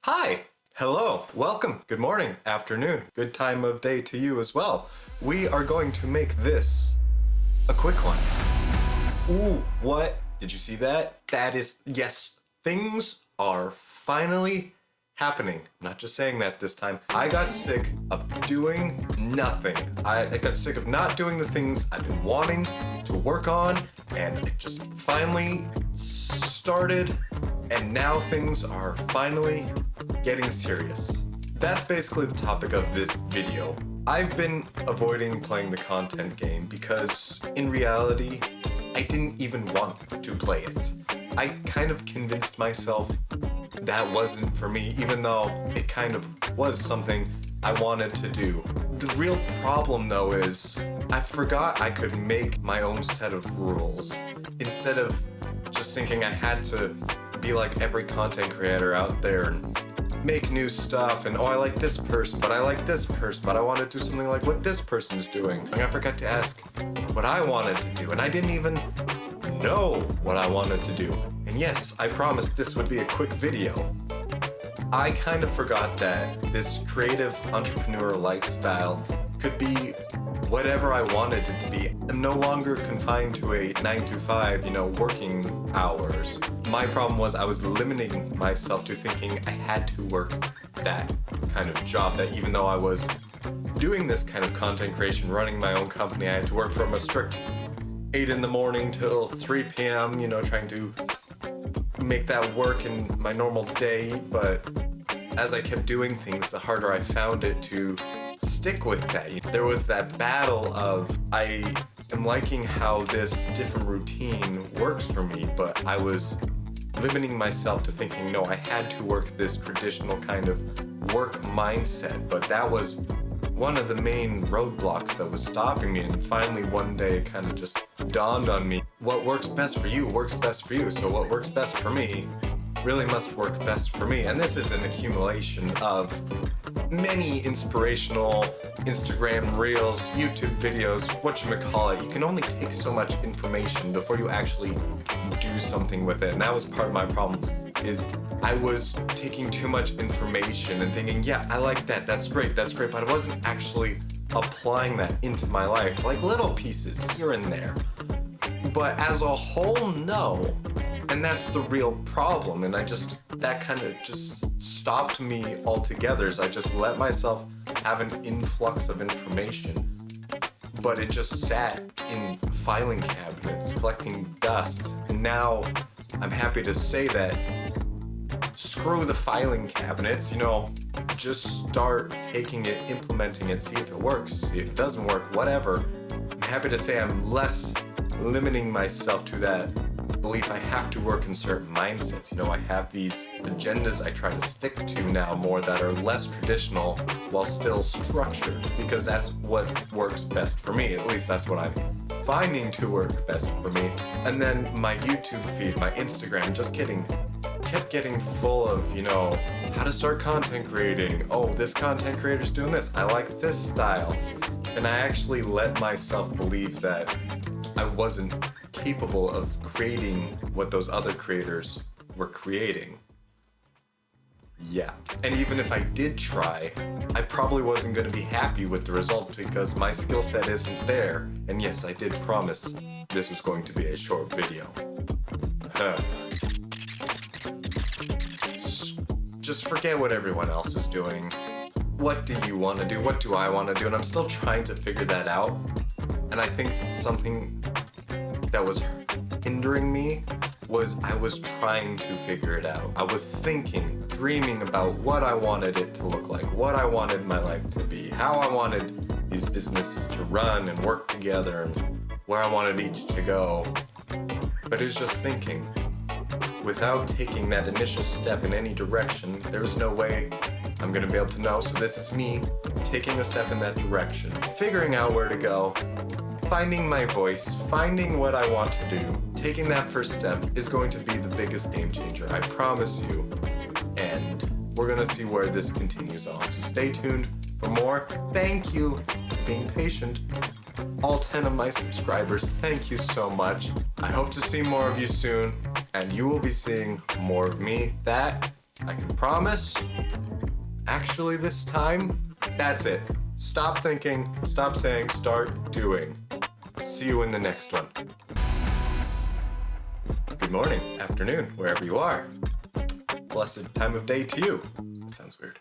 Hi, hello, welcome, good morning, afternoon, good time of day to you as well. We are going to make this a quick one. Ooh, what? Did you see that? That is, yes, things are finally happening. I'm not just saying that this time. I got sick of doing nothing. I got sick of not doing the things I've been wanting to work on, and I just finally started, and now things are finally getting serious. That's basically the topic of this video. I've been avoiding playing the content game because in reality, I didn't even want to play it. I kind of convinced myself that wasn't for me, even though it kind of was something I wanted to do. The real problem though is I forgot I could make my own set of rules instead of just thinking I had to be like every content creator out there and make new stuff and I like this person, but I like this person, but I want to do something like what this person's doing. And I forgot to ask what I wanted to do, and I didn't even know what I wanted to do. And yes, I promised this would be a quick video. I kind of forgot that this creative entrepreneur lifestyle could be whatever I wanted it to be. I'm no longer confined to a 9 to 5, working hours. My problem was I was limiting myself to thinking I had to work that kind of job, that even though I was doing this kind of content creation, running my own company, I had to work from a strict 8 in the morning till 3 p.m., trying to make that work in my normal day. But as I kept doing things, the harder I found it to stick with that. There was that battle of I am liking how this different routine works for me, but I was limiting myself to thinking, no, I had to work this traditional kind of work mindset. But that was one of the main roadblocks that was stopping me. And finally one day it kind of just dawned on me, what works best for you works best for you. So what works best for me really must work best for me. And this is an accumulation of many inspirational Instagram reels, YouTube videos, whatchamacallit. You can only take so much information before you actually do something with it. And that was part of my problem, is I was taking too much information and thinking, yeah, I like that, that's great, but I wasn't actually applying that into my life, like little pieces here and there. But as a whole, no. And that's the real problem. And that kind of just stopped me altogether, as I just let myself have an influx of information. But it just sat in filing cabinets, collecting dust. And now I'm happy to say that screw the filing cabinets, just start taking it, implementing it, see if it works, see if it doesn't work, whatever. I'm happy to say I'm less limiting myself to that belief I have to work in certain mindsets. I have these agendas I try to stick to now more that are less traditional while still structured, because that's what works best for me. At least that's what I'm finding to work best for me. And then my YouTube feed, my Instagram, kept getting full of, how to start content creating. Oh, this content creator's doing this. I like this style. And I actually let myself believe that I wasn't capable of creating what those other creators were creating. Yeah. And even if I did try, I probably wasn't going to be happy with the result because my skill set isn't there. And yes, I did promise this was going to be a short video. Just forget what everyone else is doing. What do you want to do? What do I want to do? And I'm still trying to figure that out. And I think something that was hindering me was I was trying to figure it out. I was thinking, dreaming about what I wanted it to look like, what I wanted my life to be, how I wanted these businesses to run and work together, and where I wanted each to go. But it was just thinking. Without taking that initial step in any direction, there was no way I'm gonna be able to know. So this is me taking a step in that direction, figuring out where to go, finding my voice, finding what I want to do. Taking that first step is going to be the biggest game changer, I promise you. And we're gonna see where this continues on. So stay tuned for more. Thank you for being patient. All 10 of my subscribers, thank you so much. I hope to see more of you soon, and you will be seeing more of me. That I can promise, actually this time, that's it. Stop thinking, stop saying, start doing. See you in the next one. Good morning, afternoon, wherever you are. Blessed time of day to you. That sounds weird.